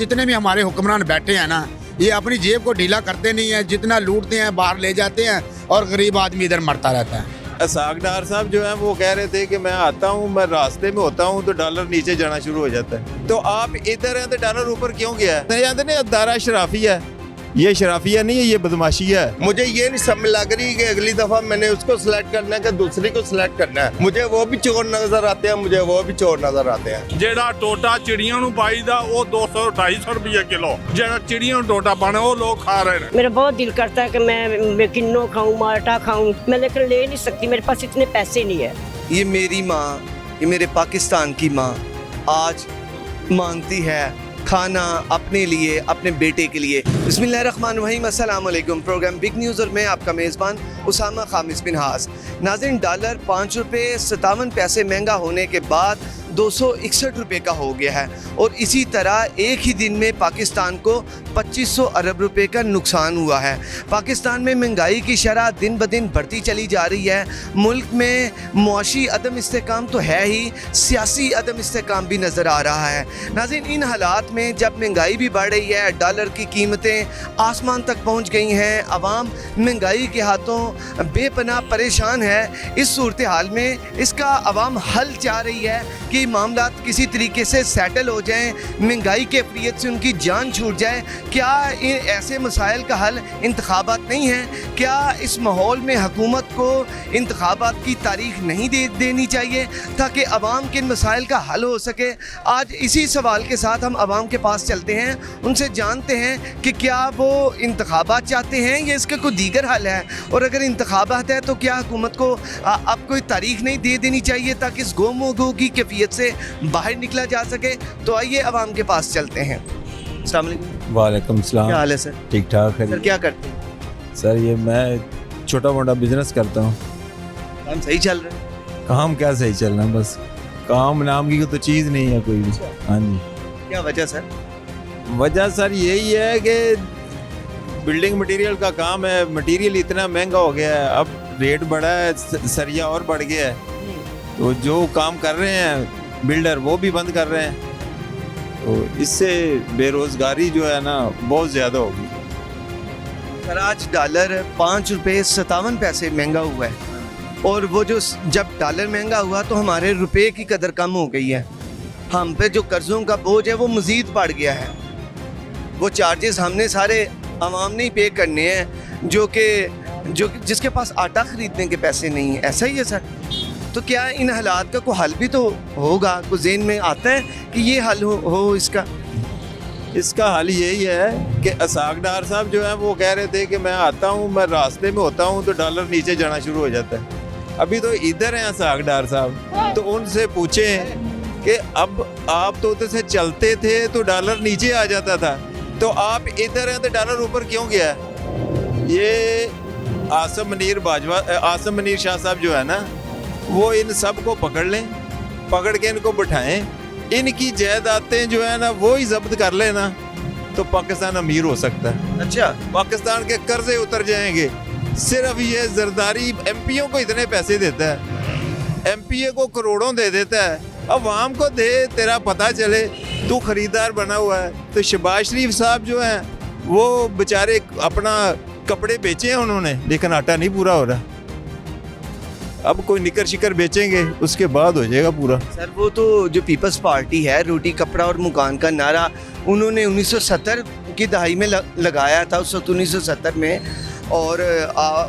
जितने भी हमारे हुक्मरान बैठे हैं ना, ये अपनी जेब को ढीला करते नहीं है, जितना लूटते हैं बाहर ले जाते हैं और गरीब आदमी इधर मरता रहता है। इसाक डार साहब जो है वो कह रहे थे कि मैं आता हूँ, मैं रास्ते में होता हूँ तो डॉलर नीचे जाना शुरू हो जाता है। तो आप इधर हैं तो डॉलर ऊपर क्यों गया है? नहीं जानते नहीं, दारा शराफिया है, ये शराफिया नहीं है, ये बदमाशी है। मुझे ये नहीं समझ लग रही कि अगली दफा मैंने उसको सिलेक्ट करना है कि दूसरी को सिलेक्ट करना है। मुझे वो भी चोर नजर आते हैं, मुझे वो भी चोर नजर आते हैं। ਜਿਹੜਾ ਟੋਟਾ ਚਿੜੀਆਂ ਨੂੰ ਪਾਈਦਾ ਉਹ 200 250 ਰੁਪਏ ਕਿਲੋ, ਜਿਹੜਾ ਚਿੜੀਆਂ ਨੂੰ ਟੋਟਾ ਪਾਣਾ ਉਹ ਲੋਕ ਖਾ ਰਹੇ ਨੇ। मेरा बहुत दिल करता है कि मैं किन्नो खाऊं, माल्टा खाऊं, मैं लेकिन ले नहीं सकती, मेरे पास इतने पैसे नहीं है। ये मेरी माँ, ये मेरे पाकिस्तान की माँ आज मांगती है खाना अपने लिए, अपने बेटे के लिए। बिस्मिल्लाहिर्रहमानिर्रहीम, अस्सलाम वालेकुम। प्रोग्राम बिग न्यूज़ और मैं आपका मेज़बान उसामा खामिस बिन हास। नाज़रीन, डॉलर 5 रुपये 57 पैसे महंगा होने के बाद 261 रुपये का हो गया है और इसी तरह एक ही दिन में पाकिस्तान को 2500 अरब रुपए का नुकसान हुआ है। पाकिस्तान में महंगाई की शरह दिन ब दिन बढ़ती चली जा रही है। मुल्क में मुआशी अदम इस्तेकाम तो है ही, सियासी अदम इस्तेकाम भी नज़र आ रहा है। नाज़रीन, इन हालात में जब महंगाई भी बढ़ रही है, डॉलर की कीमतें आसमान तक पहुँच गई हैं, आवाम महंगाई के हाथों बेपनाह परेशान है। इस सूरत हाल में इसका आवाम हल चाह रही है कि मामलात किसी तरीके से सेटल हो जाएं, महंगाई के अफरियत से उनकी जान छूट जाए। क्या ऐसे मसाइल का हल इंतखाबात नहीं है? क्या इस माहौल में हुकूमत को इंतखाबात की तारीख नहीं देनी चाहिए ताकि अवाम के इन मसाइल का हल हो सके? आज इसी सवाल के साथ हम अवाम के पास चलते हैं, उनसे जानते हैं कि क्या वो इंतखाबात चाहते हैं या इसका कोई दीगर हल है, और अगर इंतखाबात है तो क्या हुकूमत को अब कोई तारीख नहीं दे देनी चाहिए ताकि इस गोमोगो की कैफियत से बाहर निकला जा सके? तो आइए अवाम के पास चलते हैं। अस्सलाम वालेकुम। वालेकुम सलाम। क्या हाल है सर? ठीक ठाक है सर क्या करते हैं? सर, ये मैं छोटा मोटा बिजनेस करता हूँ। काम सही चल रहा है? काम क्या सही चल रहा है, बस काम नाम की तो चीज़ नहीं है कोई भी। हाँ जी। क्या वजह सर? वजह सर यही है कि बिल्डिंग मटेरियल का काम है, मटेरियल इतना महंगा हो गया है, अब रेट बढ़ा है, सरिया और बढ़ गया है, तो जो काम कर रहे हैं बिल्डर वो भी बंद कर रहे हैं, तो इससे बेरोज़गारी जो है ना बहुत ज़्यादा होगी। सर आज डॉलर 5 रुपये 57 पैसे महंगा हुआ है और वो जो जब डॉलर महंगा हुआ तो हमारे रुपए की कदर कम हो गई है। हम पे जो कर्ज़ों का बोझ है वो मज़ीद बढ़ गया है। वो चार्जेस हमने सारे आवाम ने ही पे करने हैं जो जिसके पास आटा ख़रीदने के पैसे नहीं हैं। ऐसा ही है सर? तो क्या इन हालात का कोई हल भी तो होगा? कुछ ज़हन में आता है कि ये हल हो इसका? हल यही है कि इसाक डार साहब जो है वो कह रहे थे कि मैं आता हूँ, मैं रास्ते में होता हूँ तो डॉलर नीचे जाना शुरू हो जाता है। अभी तो इधर हैं इसाक डार साहब, तो उनसे पूछें कि अब आप तो उधर से चलते थे तो डॉलर नीचे आ जाता था, तो आप इधर हैं तो डॉलर ऊपर क्यों गया? ये आसम मनीर शाह साहब जो है ना, वो इन सब को पकड़ लें, पकड़ के इनको बिठाएं, इनकी जायदादें जो है ना वो ही जब्त कर लेना, तो पाकिस्तान अमीर हो सकता है। अच्छा, पाकिस्तान के कर्जे उतर जाएंगे। सिर्फ ये जरदारी एमपीओ को इतने पैसे देता है, एमपीए को करोड़ों दे देता है, अवाम को दे, तेरा पता चले तू खरीदार बना हुआ है। तो शहबाज शरीफ साहब जो हैं वो बेचारे अपना कपड़े बेचे हैं उन्होंने, लेकिन आटा नहीं पूरा हो रहा। अब कोई निकर शिकर बेचेंगे उसके बाद हो जाएगा पूरा। सर वो तो जो पीपल्स पार्टी है, रोटी कपड़ा और मकान का नारा उन्होंने 1970 की दहाई में लगाया था, उस वक्त 1970 में, और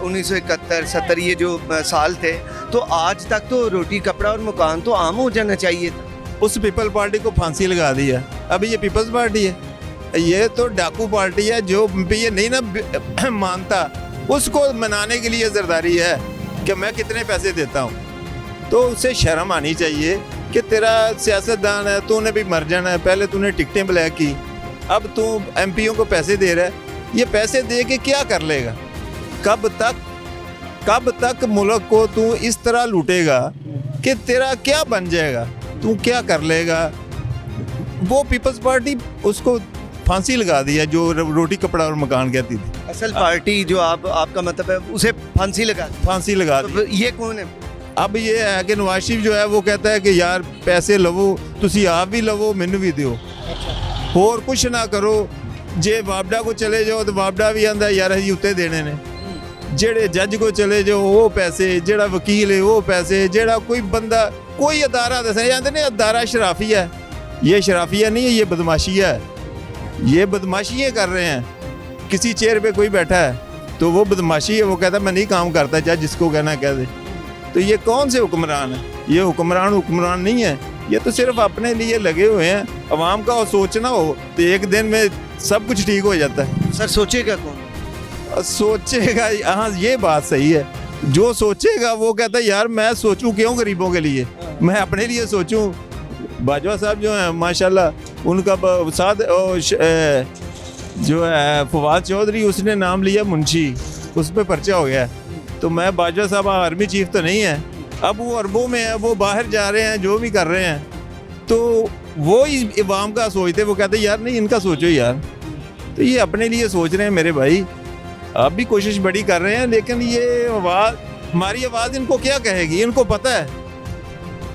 1971-70 ये जो साल थे, तो आज तक तो रोटी कपड़ा और मकान तो आम हो जाना चाहिए था। उस पीपल पार्टी को फांसी लगा दी है। अभी ये पीपल्स पार्टी है, ये तो डाकू पार्टी है। जो ये नहीं ना मानता उसको मनाने के लिए जरदारी है कि मैं कितने पैसे देता हूँ, तो उसे शर्म आनी चाहिए कि तेरा सियासतदान है, तूने भी मर जाना है। पहले तूने टिकटें ब्लैक की, अब तू एमपीओ को पैसे दे रहा है, ये पैसे दे के क्या कर लेगा? कब तक मुल्क को तू इस तरह लूटेगा कि तेरा क्या बन जाएगा? तू क्या कर लेगा? वो पीपल्स पार्टी उसको फांसी लगा दी है, जो रोटी कपड़ा और मकान कहती थी। असल पार्टी जो आपका मतलब है उसे फांसी लगा दी। तो ये कौन है? अब ये है कि नवाज शरीफ जो है वो कहता है कि यार पैसे लवो, तुसी आप भी लवो, मैनू भी दियो। होर कुछ ना करो। जे बाबडा को चले जाओ तो बाबडा भी आंदा यार असीं उत्ते देने ने, जेड़े जज को चले जाओ वो पैसे, जेड़ा वकील है वो पैसे, जेड़ा कोई बंदा कोई अदारा दसे जाते ने अदारा शराफिया है। ये शराफिया नहीं है, ये बदमाशी है। ये बदमाशियाँ कर रहे हैं। किसी चेयर पे कोई बैठा है तो वो बदमाशी है, वो कहता मैं नहीं काम करता, चाहे जिसको कहना कह दे। तो ये कौन से हुक्मरान है? ये हुक्मरान नहीं है, ये तो सिर्फ अपने लिए लगे हुए हैं। अवाम का सोचना हो तो एक दिन में सब कुछ ठीक हो जाता है। सर सोचेगा कौन? सोचेगा, हाँ ये बात सही है। जो सोचेगा वो कहता है यार मैं सोचूं क्यों गरीबों के लिए, मैं अपने लिए सोचूं। बाजवा साहब जो हैं माशाल्लाह, उनका साथ जो है फवाद चौधरी, उसने नाम लिया मुंशी, उस पर पर्चा हो गया। तो मैं बाजवा साहब आर्मी चीफ तो नहीं है, अब वो अरबों में है, वो बाहर जा रहे हैं, जो भी कर रहे हैं, तो वो इस इवाम का सोचते, वो कहते यार नहीं इनका सोचो यार। तो ये अपने लिए सोच रहे हैं मेरे भाई। आप भी कोशिश बड़ी कर रहे हैं, लेकिन ये आवाज़, हमारी आवाज़ इनको क्या कहेगी? इनको पता है,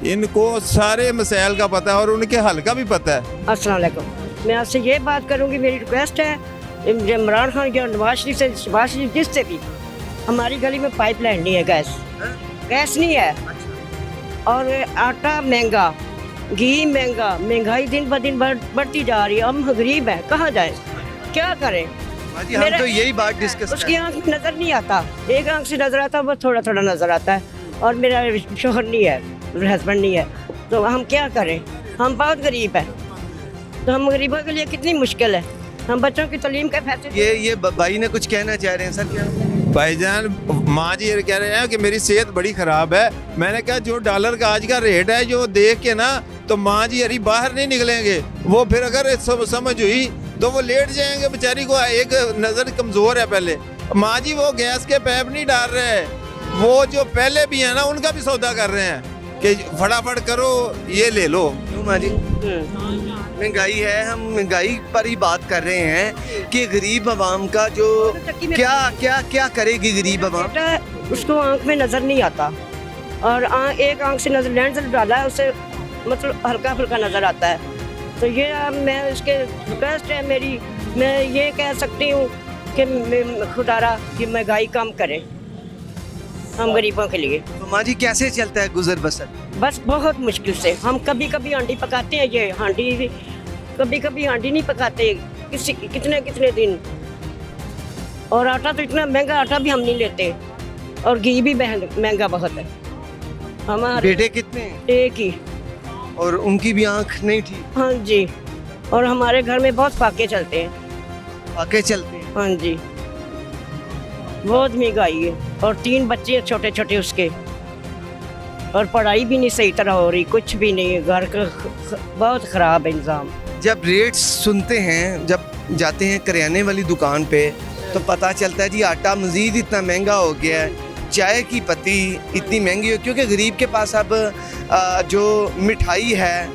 इनको सारे मसाइल का पता है और उनके हल का भी पता है। अस्सलाम वालेकुम। मैं आपसे ये बात करूंगी, मेरी रिक्वेस्ट है इमरान खान या नवाज शरीफ जिससे भी, हमारी गली में पाइपलाइन नहीं है, गैस नहीं है, और आटा महंगा, घी महंगा, महंगाई दिन ब दिन बढ़ती जा रही है। हम गरीब हैं, कहाँ जाए, क्या करें? हम तो यही बात डिस्कस उसकी आंख में नजर नहीं आता, एक आंख से नजर आता है, वो थोड़ा थोड़ा नजर आता है। और मेरा शोहर नहीं है, हस्बैंड नहीं है, तो हम क्या करें? हम बहुत गरीब हैं, तो हम गरीबों के लिए कितनी मुश्किल है। हम बच्चों की तालीम के फैसले, ये भाई ने कुछ कहना चाह रहे हैं सर, क्या? भाईजान, माँ जी ये कह रहे हैं कि मेरी सेहत बड़ी ख़राब है। मैंने कहा जो डॉलर का आज का रेट है, जो देख के ना, तो माँ जी अरे बाहर नहीं निकलेंगे। वो फिर अगर समझ हुई तो वो लेट जाएंगे, बेचारी को एक नज़र कमज़ोर है पहले। माँ जी वो गैस के पैप नहीं डाल रहे, वो जो पहले भी है ना उनका भी सौदा कर रहे हैं कि फटाफट करो ये ले लो। क्यों माँ जी? महंगाई है, हम महंगाई पर ही बात कर रहे हैं कि गरीब आवाम का जो क्या क्या क्या करेगी गरीब आवाम? बेटा उसको आंख में नजर नहीं आता, और एक आंख से नजर लेंस डाला है, उसे मतलब हल्का फुल्का नजर आता है। तो ये मैं इसके रिक्वेस्ट है मेरी, मैं ये कह सकती हूँ कि खुदारा कि महंगाई कम करे हम गरीबों के लिए। तो माँ जी कैसे चलता है गुजर बसर? बस बहुत मुश्किल से। हम कभी कभी हांडी पकाते हैं, ये हांडी कभी कभी हांडी नहीं पकाते कितने कितने दिन। और आटा तो इतना महंगा आटा भी हम नहीं लेते, और घी भी महंगा बहुत है। हमारे बेटे कितने हैं? एक ही। और उनकी भी आंख नहीं ठीक? हाँ जी, और हमारे घर में बहुत फाके चलते हैं। फाके चलते हैं? हाँ जी, बहुत महंगाई है, और 3 बच्चे हैं छोटे छोटे उसके, और पढ़ाई भी नहीं सही तरह हो रही, कुछ भी नहीं है, घर का बहुत ख़राब है इंतज़ाम। जब रेट्स सुनते हैं, जब जाते हैं करियाने वाली दुकान पे, तो पता चलता है जी आटा मज़ीद इतना महंगा हो गया है, चाय की पत्ती इतनी महंगी हो, क्योंकि गरीब के पास अब जो मिठाई है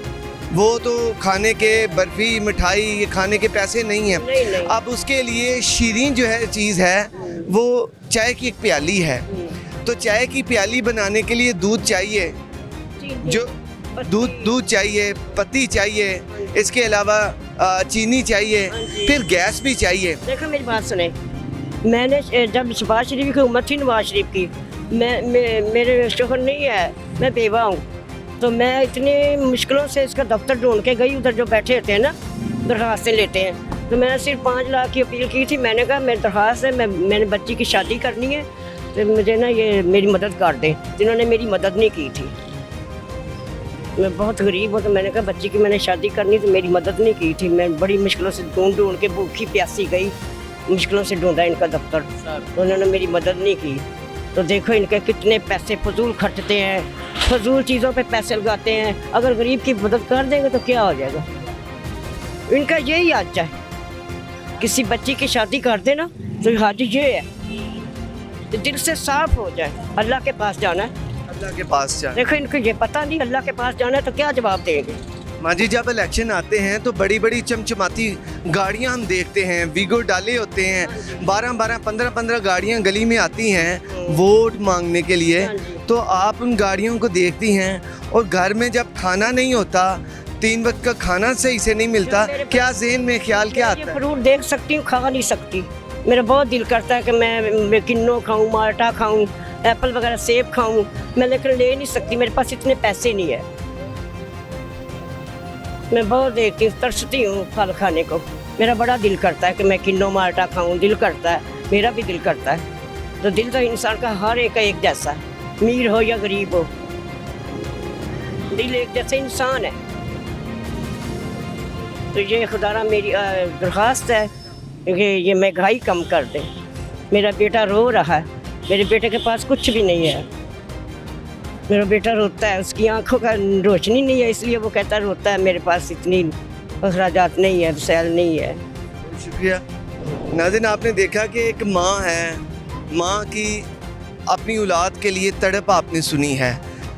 वो तो खाने के, बर्फ़ी मिठाई ये खाने के पैसे नहीं हैं। नहीं। अब उसके लिए शीरीन जो है चीज़ है वो चाय की एक प्याली है। तो चाय की प्याली बनाने के लिए दूध चाहिए, जो दूध चाहिए, पत्ती चाहिए, इसके अलावा चीनी चाहिए, फिर गैस भी चाहिए। देखो मेरी बात सुने, मैंने जब शहबाज शरीफ की उम्र थी, नवाज शरीफ की, मेरे शोहर नहीं है, मैं बेवा हूँ, तो मैं इतनी मुश्किलों से इसका दफ्तर ढूंढ के गई, उधर जो बैठे होते हैं ना दरख्वास्तें लेते हैं, तो मैंने सिर्फ 5 लाख की अपील की थी। मैंने कहा मेरी दरख्वास्त है, मैंने बच्ची की शादी करनी है, तो मुझे ना ये मेरी मदद कर दें। जिन्होंने मेरी मदद नहीं की थी, मैं बहुत गरीब हूँ, तो मैंने कहा बच्ची की मैंने शादी करनी, तो मेरी मदद नहीं की थी। मैं बड़ी मुश्किलों से ढूंढ के भूखी प्यासी गई, मुश्किलों से ढूंढा इनका दफ्तर, तो उन्होंने मेरी मदद नहीं की। तो देखो इनके कितने पैसे फजूल खर्चते हैं, फजूल चीज़ों पे पैसे लगाते हैं। अगर गरीब की मदद कर देंगे तो क्या हो जाएगा? इनका यही आज है, किसी बच्ची की शादी कर देना तो हाज ये है, तो दिल से साफ हो जाए, अल्लाह के पास जाना है, अल्लाह के पास जाए। देखो इनको ये पता नहीं अल्लाह के पास जाना है, तो क्या जवाब देंगे? माँ जी जब इलेक्शन आते हैं तो बड़ी बड़ी चमचमाती गाड़ियाँ हम देखते हैं, वीगो डाले होते हैं, 12-12, 15-15 गाड़ियाँ गली में आती हैं वोट मांगने के लिए। तो आप उन गाड़ियों को देखती हैं, और घर में जब खाना नहीं होता 3 वक्त का खाना सही से नहीं मिलता, क्या ज़हन में ख्याल क्या ये आता है? फ्रूट देख सकती हूँ, खा नहीं सकती। मेरा बहुत दिल करता है कि मैं किन्नो खाऊं, माल्टा खाऊं, एप्पल वगैरह, सेब खाऊं, मैं लेकिन ले नहीं सकती, मेरे पास इतने पैसे नहीं है। मैं बहुत देखती हूँ, तरसती हूँ फल खाने को। मेरा बड़ा दिल करता है कि मैं किन्नो माल्टा खाऊं, दिल करता है, मेरा भी दिल करता है। तो दिल तो इंसान का हर एक का एक जैसा है, अमीर हो या गरीब हो, दिल एक जैसे इंसान है। तो ये खुदारा मेरी दरख्वास्त है कि ये महंगाई कम कर दे। मेरा बेटा रो रहा है, मेरे बेटे के पास कुछ भी नहीं है। मेरा बेटा रोता है, उसकी आंखों का रोशनी नहीं है, इसलिए वो कहता रोता है, मेरे पास इतनी अखराजात नहीं है, वसैल नहीं है। शुक्रिया। नाज़रीन, आपने देखा कि एक माँ है, माँ की अपनी औलाद के लिए तड़प आपने सुनी है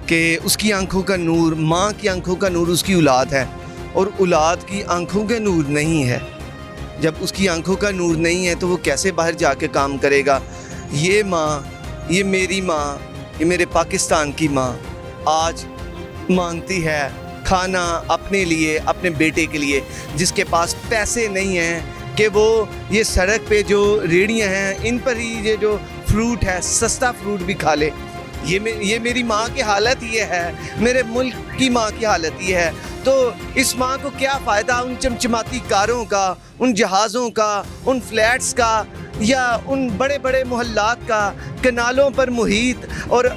कि उसकी आंखों का नूर, माँ की आंखों का नूर उसकी औलाद है और औलाद की आंखों का नूर नहीं है। जब उसकी आंखों का नूर नहीं है तो वो कैसे बाहर जाके काम करेगा। ये माँ, ये मेरी माँ, ये मेरे पाकिस्तान की माँ आज मांगती है खाना अपने लिए, अपने बेटे के लिए, जिसके पास पैसे नहीं हैं कि वो ये सड़क पे जो रेहड़ियाँ हैं इन पर ही ये जो फ्रूट है, सस्ता फ्रूट भी खा ले। ये मेरी माँ की हालत ये है, मेरे मुल्क की माँ की हालत ये है। तो इस माँ को क्या फ़ायदा उन चमचमाती कारों का, उन जहाज़ों का, उन फ्लैट्स का या उन बड़े बड़े मोहल्लात का, कनालों पर मुहित और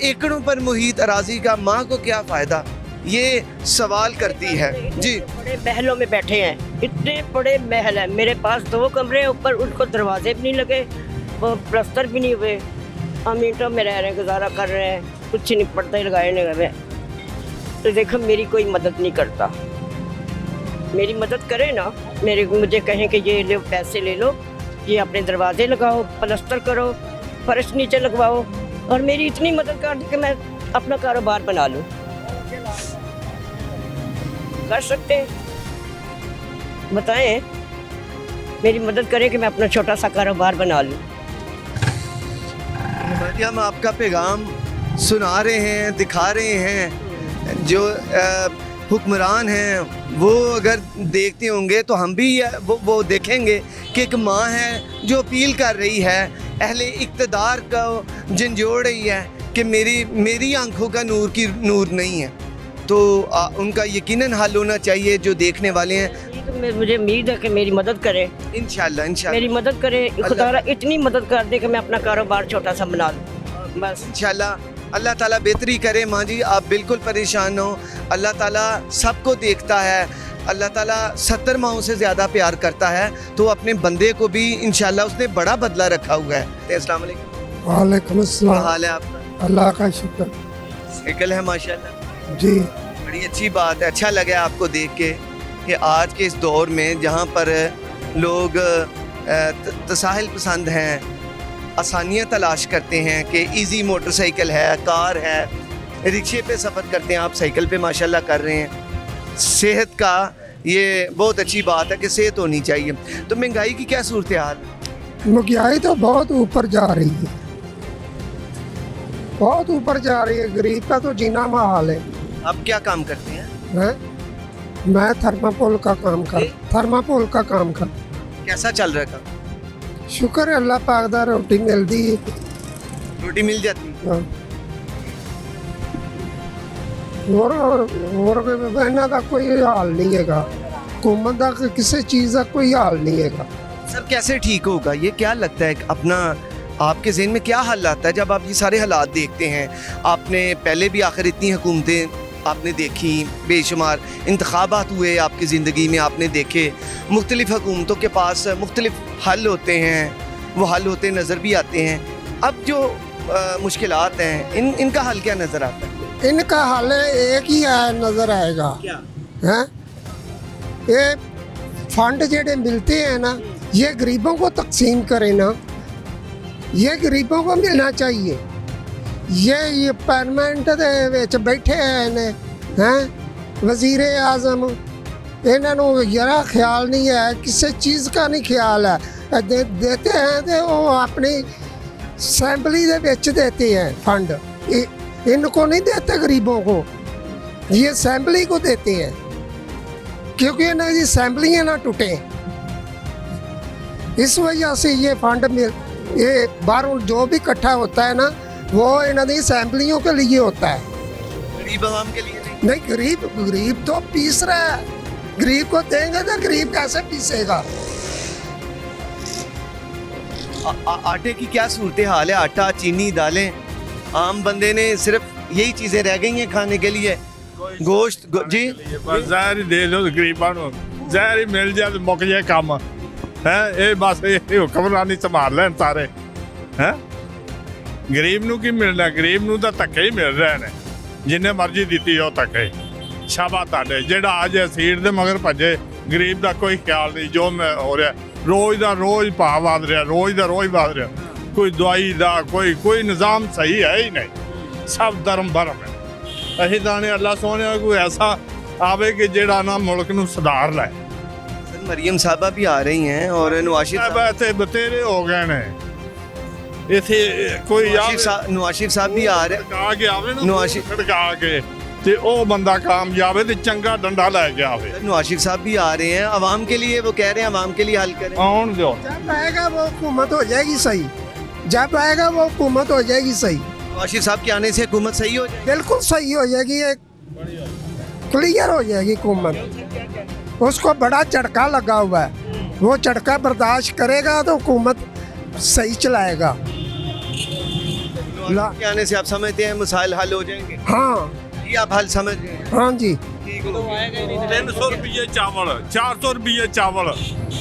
एकड़ों पर मुहित अराजी का। माँ को क्या फ़ायदा, ये सवाल करती है। जी, बड़े महलों में बैठे हैं, इतने बड़े महल हैं। मेरे पास 2 कमरे ऊपर, उनको दरवाजे भी नहीं लगे, वो प्लस्तर भी नहीं हुए। हम ईंटों में रह रहे हैं, गुजारा कर रहे हैं, कुछ नहीं, पर्दे लगाए नहीं गए। तो देखो मेरी कोई मदद नहीं करता। मेरी मदद करे ना, मुझे कहें कि ये लो पैसे ले लो, ये अपने दरवाजे लगाओ, प्लस्तर करो, फर्श नीचे लगवाओ, और मेरी इतनी मदद कर दे कि मैं अपना कारोबार बना लूँ। कर सकते हैं, बताएं, मेरी मदद करें कि मैं अपना छोटा सा कारोबार बना लूँ। हम आपका पैगाम सुना रहे हैं, दिखा रहे हैं। जो हुक्मरान हैं वो अगर देखते होंगे तो हम भी वो देखेंगे कि एक माँ है जो अपील कर रही है, अहले इक़्तिदार को झंझोड़ रही है कि मेरी आंखों का नूर नहीं है। तो उनका यकीनन हल होना चाहिए। जो देखने वाले हैं, तो मुझे उम्मीद है कि मेरी मदद करें, इंशाल्लाह मेरी मदद करें। खुदा इतनी मदद कर दे कि मैं अपना कारोबार छोटा सा बना लूँ, बस। इंशाल्लाह अल्लाह ताला बेहतरी करे। माँ जी, आप बिल्कुल परेशान हो, अल्लाह ताला सबको देखता है। अल्लाह ताला 70 माहों से ज़्यादा प्यार करता है, तो अपने बंदे को भी इंशाल्लाह उसने बड़ा बदला रखा हुआ है। अस्सलाम वालेकुम। वालेकुम अस्सलाम। क्या हाल है आपका? अल्लाह का शुक्र। साइकिल है माशाल्लाह, जी, बड़ी अच्छी बात है। अच्छा लगा आपको देख के कि आज के इस दौर में जहाँ पर लोग तसाहिल पसंद हैं, आसानियाँ तलाश करते हैं कि इजी मोटरसाइकिल है, कार है, रिक्शे पे सफ़र करते हैं, आप साइकिल पे माशाल्लाह कर रहे हैं। सेहत का ये बहुत अच्छी बात है कि सेहत होनी चाहिए। तो महंगाई की क्या सूरत हाल? महंगाई तो बहुत ऊपर जा रही है, बहुत ऊपर जा रही है। गरीब का तो जीना महाल है। आप क्या काम करते हैं? मैं थर्माकोल का काम कर। कैसा चल रहा है काम? शुक्र है अल्लाह पाक दा, रोटी मिलती है। रोटी मिल जाती है? हाँ। और ਇਹਨਾਂ ਦਾ कोई हाल नहीं है, हुकूमत का किसी चीज़ का कोई हाल नहीं है। सर कैसे ठीक होगा ये, क्या लगता है? अपना आपके ज़हन में क्या हाल आता है जब आप ये सारे हालात देखते हैं? आपने पहले भी आखिर इतनी हुकूमतें आपने देखी, बेशुमार इंतखाबात हुए आपकी ज़िंदगी में, आपने देखे मुख्तलिफ़ हुकूमतों के पास मुख्तलिफ़ हल होते हैं, वो हल होते नज़र भी आते हैं। अब जो मुश्किलात हैं इनका हल क्या नज़र आता है? इनका हल एक ही नज़र आएगा। क्या है? ये फंड जेडे मिलते हैं ना, ये गरीबों को तकसीम करें ना, ये गरीबों को मिलना चाहिए। ये पार्लियामेंट दे विच बैठे हैं वज़ीर आज़म, इन्होंने जरा ख्याल नहीं है, किसी चीज़ का नहीं ख्याल है। देते हैं तो वो अपनी असैम्बली दे विच देते हैं फंड, इनको नहीं देते गरीबों को, ये असैम्बली को देते हैं। क्योंकि इन्हों की असैम्बलियाँ ना टूटे, इस वजह से ये फंड मिल, ये बाहरों जो भी इकट्ठा होता है ना वो इन्होंने असैम्बलियों के लिए होता है। गरीब आवाम के लिए नहीं। नहीं, गरीब गरीब तो पीस रहा है, गरीब को देंगे तो गरीब कैसे पीसेगा। आटे की क्या सूरत हाल है? आटा, चीनी, दालें, आम बंदे ने सिर्फ यही चीजें रह गई हैं खाने के लिए। गोश्त जी बस ਜ਼ਹਿਰ ਹੀ ਦੇ ਦਿਓ ਗਰੀਬਾਂ ਨੂੰ, ਜ਼ਹਿਰ ਹੀ ਮਿਲ ਜਾਏ ਤੇ ਮੁੱਕ ਜਾਏ ਕੰਮ ਹੈ। ਇਹ ਬਸ ਇਹ ਹੁਕਮਰਾਨੀ ਸੰਭਾਲ ਲੈਣ ਸਾਰੇ ਹੈ। ਗਰੀਬ ਨੂੰ ਕੀ ਮਿਲਣਾ? ਗਰੀਬ ਨੂੰ ਤਾਂ ਧੱਕੇ ਹੀ ਮਿਲ ਰਹੇ ਨੇ, ਜਿੰਨੇ ਮਰਜ਼ੀ ਦਿੱਤੀ ਉਹ ਧੱਕੇ। ਸ਼ਾਬਾਸ਼ ਤੁਹਾਡੇ ਜਿਹੜਾ ਅੱਜ ਸੀਟ ਦੇ ਮਗਰ ਭੱਜੇ, ਗਰੀਬ ਦਾ ਕੋਈ ਖਿਆਲ ਨਹੀਂ। ਜੋ ਮੈਂ ਹੋ ਰਿਹਾ ਰੋਜ਼ ਦਾ ਰੋਜ਼ ਭਾਅ ਵਧ ਰਿਹਾ, ਰੋਜ਼ ਦਾ ਰੋਜ਼ ਵਧ ਰਿਹਾ। ਕੋਈ ਦਵਾਈ ਦਾ ਕੋਈ ਨਿਜ਼ਾਮ ਸਹੀ ਹੈ ਹੀ ਨਹੀਂ, ਸਭ ਧਰਮ ਭਰਮ ਹੈ। ਅਸੀਂ ਤਾਂ ਨੇ ਅੱਲਾ ਸੋਹਣਿਆ ਕੋਈ ਐਸਾ ਆਵੇ ਕਿ ਜਿਹੜਾ ਨਾ ਮੁਲਕ ਨੂੰ ਸੁਧਾਰ ਲੈ। मरियम साहबा भी आ रही हैं और नवाशिफ साहब, ਇੱਥੇ ਬਤੇਰੇ ਹੋ ਗਏ ਨੇ, ਇੱਥੇ ਕੋਈ नवाशिफ साहब भी आ रहे हैं। ਖੜਕਾ ਕੇ ਆਵੇ ਨਾ, ਨਵਾਜ਼ਿਸ਼- ਖੜਕਾ ਕੇ ਤੇ ਉਹ ਬੰਦਾ ਕਾਮਯਾਬ ਹੈ ਤੇ ਚੰਗਾ ਡੰਡਾ ਲੈ ਕੇ ਆਵੇ। नवाशिफ साहब भी आ रहे हैं आवाम के लिए, वो कह रहे हैं आवाम के लिए हल करें। ਆਉਣ ਦਿਓ। जब आएगा वो हुकूमत हो जाएगी सही, जब आएगा वो हुकूमत हो जाएगी सही, नवाशिफ साहब के आने से हुकूमत सही हो जाएगी। बिल्कुल सही हो जाएगी, एक क्लियर हो जाएगी हुकूमत। उसको बड़ा झटका लगा हुआ है, वो झटका बर्दाश्त करेगा तो हुकूमत सही चलाएगा। के आने से आप समझते हैं मसाइल हल हो जाएंगे? हाँ ये आप हल समझ रहे हैं? हाँ जी। 300 ਰੁਪਏ ਚਾਵਲ, 400 ਰੁਪਏ ਚਾਵਲ,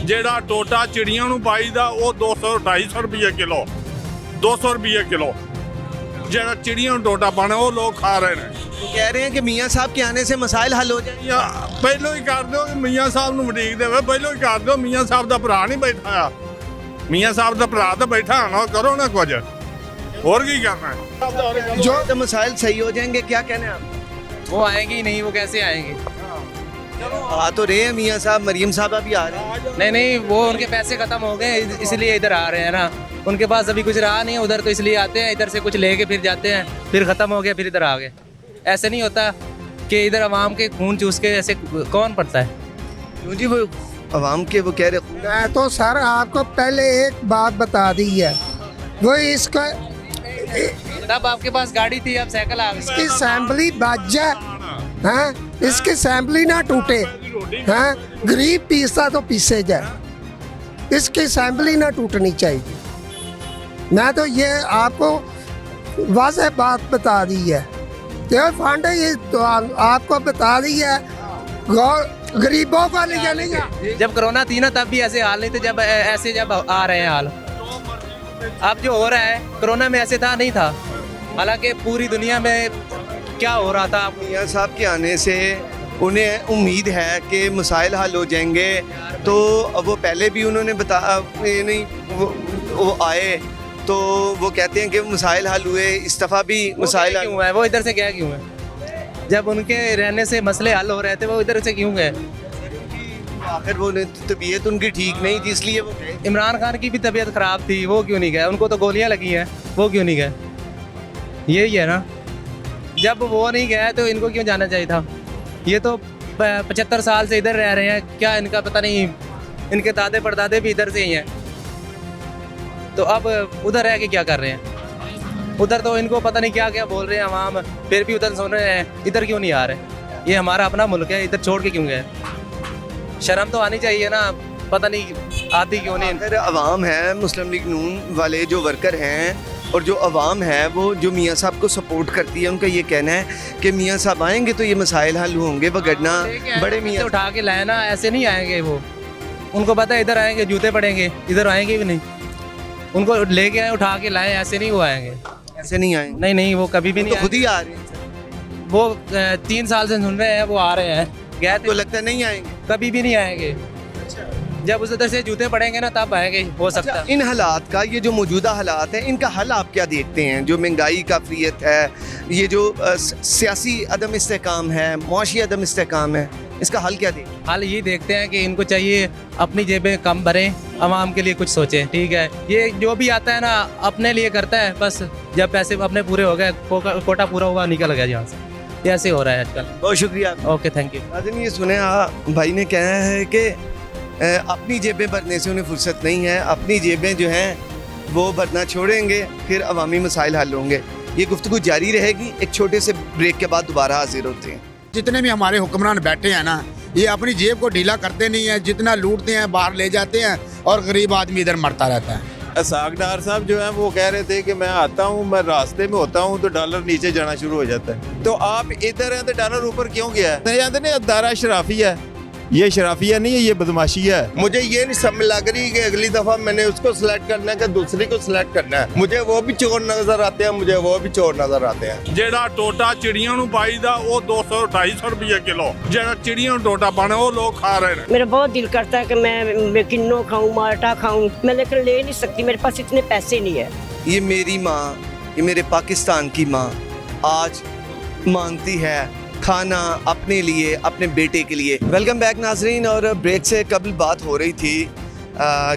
ਜਿਹੜਾ ਟੋਟਾ ਚਿੜੀਆਂ ਨੂੰ ਪਾਈਦਾ ਉਹ 200 250 ਰੁਪਏ ਕਿਲੋ, 200 ਰੁਪਏ ਕਿਲੋ। ਜਿਹੜਾ ਚਿੜੀਆਂ ਨੂੰ ਟੋਟਾ ਪਾਣਾ ਉਹ ਲੋਕ ਖਾ ਰਹੇ ਨੇ। वो कह रहे हैं कि मियाँ साहब के आने से मसाइल हल हो जाएंगे। ਜਾਂ ਪਹਿਲੋਂ ਹੀ ਕਰ ਦਿਓ ਕਿ ਮੀਆਂ ਸਾਹਿਬ ਨੂੰ ਵਡੀਕ ਦੇਵੇ, ਪਹਿਲੋਂ ਹੀ ਕਰ ਦਿਓ। ਮੀਆਂ ਸਾਹਿਬ ਦਾ ਭਰਾ ਨਹੀਂ ਬੈਠਾ ਆ, ਮੀਆਂ ਸਾਹਿਬ ਦਾ ਭਰਾ ਤਾਂ ਬੈਠਾ ਨਾ, ਕਰੋ ਨਾ ਕੁਝ, ਹੋਰ ਕੀ ਕਰਨਾ ਹੈ। जो तो मसाइल सही हो जाएंगे, क्या कहने हैं आप? वो आएंगे ही नहीं, वो कैसे आएंगे? आ तो रहे हैं मियाँ साहब, मरियम साहबा भी आ रहे हैं। नहीं नहीं, वो उनके पैसे खत्म हो गए इसलिए इधर आ रहे हैं ना। उनके पास अभी कुछ रहा नहीं उधर, तो इसलिए आते हैं, इधर से कुछ लेके फिर जाते हैं, फिर ख़त्म हो गया फिर इधर आ गए। ऐसे नहीं होता कि इधर आवाम के खून चूस के ऐसे कौन पड़ता है? क्यों जी, वो आवाम के वो कह रहे मैं तो सर आपको पहले एक बात बता दी है, वो इसका तब आपके पास गाड़ी थी, अब साइकिल आ गई। इसकी असैम्बली बच जाए, हैं, इसकी असैम्बली ना टूटे, हैं, गरीब पीसता तो पीसे जाए, इसकी असैम्बली ना टूटनी चाहिए। मैं तो ये आपको वाज़ेह बात बता दी है, ये फंड ये तो आपको बता दी है, गरीबों का लिए नहीं। जब कोरोना थी ना तब भी ऐसे हाल नहीं थे, जब ऐसे जब आ रहे हैं हाल। अब जो हो रहा है कोरोना में ऐसे था नहीं था, हालांकि पूरी दुनिया में क्या हो रहा था। मियाँ साहब के आने से उन्हें उम्मीद है कि मसाइल हल हो जाएंगे। तो वो पहले भी उन्होंने बताया नहीं, वो आए तो वो कहते हैं कि मसाइल हल हुए, इस दफ़ा भी मसाइल क्यों है? वो इधर से क्या क्यों है? जब उनके रहने से मसले हल हो रहे थे वो इधर से क्यों गए? आखिर वो तबीयत उनकी ठीक नहीं थी इसलिए वो गए। इमरान खान की भी तबीयत ख़राब थी, वो क्यों नहीं गए? उनको तो गोलियां लगी हैं, वो क्यों नहीं गए? यही है ना, जब वो नहीं गया तो इनको क्यों जाना चाहिए था? ये तो 75 साल से इधर रह रहे हैं, क्या इनका पता नहीं, इनके दादे परदादे भी इधर से ही हैं, तो अब उधर रह के क्या कर रहे हैं? उधर तो इनको पता नहीं क्या क्या बोल रहे हैं अवाम, फिर भी उधर सुन रहे हैं, इधर क्यों नहीं आ रहे? ये हमारा अपना मुल्क है, इधर छोड़ के क्यों गए? शर्म तो आनी चाहिए ना, पता नहीं आती क्यों नहीं। अगर अवाम है, मुस्लिम लीग नून वाले जो वर्कर हैं और जो अवाम है वो जो मियाँ साहब को सपोर्ट करती है, उनका ये कहना है कि मियाँ साहब आएंगे तो ये मसाइल हल होंगे, वगरना बड़े मियाँ उठा के लाए ना, ऐसे नहीं आएंगे वो। उनको पता है इधर आएंगे जूते पड़ेंगे, इधर आएंगे भी नहीं। उनको लेके आए, उठा के लाए, ऐसे नहीं वो आएंगे, ऐसे नहीं आएंगे। नहीं नहीं, वो कभी भी तो नहीं खुद ही आ रहे हैं। आएंगे। वो 3 साल से सुन रहे हैं, वो आ रहे हैं, गए तो थे, लगता नहीं आएंगे। कभी भी नहीं आएंगे। जब उस उधर से जूते पड़ेंगे ना तब आएंगे, हो सकता है। इन हालात का, ये जो मौजूदा हालात हैं, इनका हल आप क्या देखते हैं? जो महंगाई काफियत है, ये जो सियासी अदम इस्तेहकाम है, मुआशी अदम इस्तेहकाम है, इसका हल क्या देखते हैं? हाल ये देखते हैं कि इनको चाहिए अपनी जेबें कम भरें, आवाम के लिए कुछ सोचें, ठीक है। ये जो भी आता है ना अपने लिए करता है, बस जब पैसे अपने पूरे हो गए, कोटा पूरा हुआ, निकल गया यहाँ से। ये ऐसे हो रहा है आजकल। बहुत शुक्रिया। Okay, thank you. नाज़रीन, ये सुने भाई ने कहा है कि अपनी जेबें भरने से उन्हें फुर्सत नहीं है, अपनी जेबें जो हैं वो भरना छोड़ेंगे फिर अवामी मसाइल हल होंगे। ये गुफ्तगू जारी रहेगी, एक छोटे से ब्रेक के बाद दोबारा हाजिर होते हैं। जितने भी हमारे हुक्मरान बैठे हैं ना, ये अपनी जेब को ढीला करते नहीं है, जितना लूटते हैं बाहर ले जाते हैं और गरीब आदमी इधर मरता रहता है। असाक डार साहब जो है वो कह रहे थे कि मैं आता हूँ, मैं रास्ते में होता हूँ तो डॉलर नीचे जाना शुरू हो जाता है। तो आप इधर हैं तो डॉलर ऊपर क्यों गया है? नहीं जानते नहीं, दारा शराफिया है, ये शराफिया नहीं है, ये बदमाशी है। मुझे ये नहीं समझ लग रही कि अगली दफा मैंने उसको सिलेक्ट करना है कि दूसरी को सिलेक्ट करना है। मुझे वो भी चोर नजर आते हैं, मुझे वो भी चोर नजर आते हैं। ਜਿਹੜਾ ਟੋਟਾ ਚਿੜੀਆਂ ਨੂੰ ਪਾਈਦਾ ਉਹ 200 250 ਰੁਪਏ ਕਿਲੋ, ਜਿਹੜਾ ਚਿੜੀਆਂ ਨੂੰ ਟੋਟਾ ਪਾਣਾ ਉਹ ਲੋਕ ਖਾ ਰਹੇ ਨੇ। मेरा बहुत दिल करता है कि मैं किन्नो खाऊं, माल्टा खाऊं, मैं लेकिन ले नहीं सकती, मेरे पास इतने पैसे नहीं है। ये मेरी माँ, ये मेरे पाकिस्तान की माँ आज मांगती है खाना अपने लिए, अपने बेटे के लिए। वेलकम बैक नाजरीन। और ब्रेक से कबल बात हो रही थी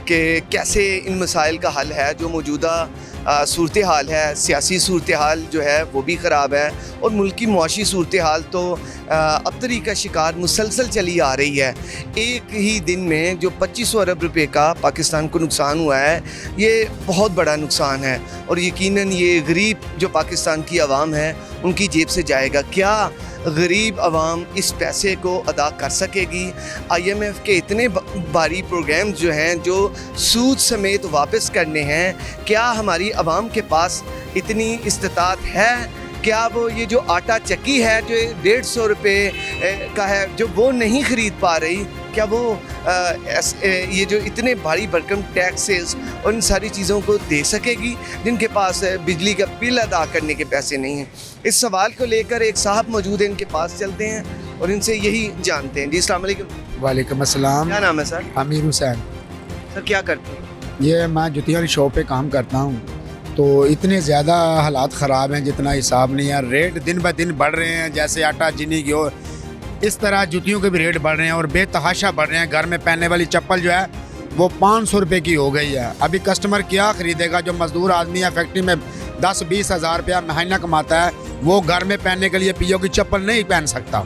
कि कैसे इन मसाइल का हल है। जो मौजूदा सूरत हाल है, सियासी सूरत हाल जो है वो भी ख़राब है और मुल्क की मुआशी सूरत हाल तो अबतरी का शिकार मुसलसल चली आ रही है। एक ही दिन में जो 2500 अरब रुपए का पाकिस्तान को नुकसान हुआ है, ये बहुत बड़ा नुकसान है और यकीनन ये गरीब जो पाकिस्तान की आवाम है उनकी जेब से जाएगा। क्या गरीब आवाम इस पैसे को अदा कर सकेगी? IMF के इतने भारी प्रोग्राम जो हैं जो सूद समेत वापस करने हैं, क्या हमारी आवाम के पास इतनी इस्तात है? क्या वो ये जो आटा चक्की है जो 150 रुपये का है जो वो नहीं ख़रीद पा रही, क्या वो ये जो इतने भारी भरकम टैक्सेस और इन सारी चीज़ों को दे सकेगी जिनके पास बिजली का बिल अदा करने के पैसे नहीं हैं? इस सवाल को लेकर एक साहब मौजूद हैं, इनके पास चलते हैं और इनसे यही जानते हैं। जी अस्सलाम वालेकुम। वालेकुम अस्सलाम। क्या नाम है सर? अमीर हुसैन। सर क्या करते हैं? ये मैं जुतिया वाली शॉप पे काम करता हूँ। तो इतने ज़्यादा हालात ख़राब हैं जितना हिसाब नहीं है। रेट दिन ब दिन बढ़ रहे हैं, जैसे आटा चीनी की और इस तरह जूतियों के भी रेट बढ़ रहे हैं और बेतहाशा बढ़ रहे हैं। घर में पहनने वाली चप्पल जो है वो 500 रुपये की हो गई है। अभी कस्टमर क्या ख़रीदेगा? जो मज़दूर आदमी है फैक्ट्री में 10-20 हज़ार रुपया महीना कमाता है, वो घर में पहनने के लिए पीओ की चप्पल नहीं पहन सकता।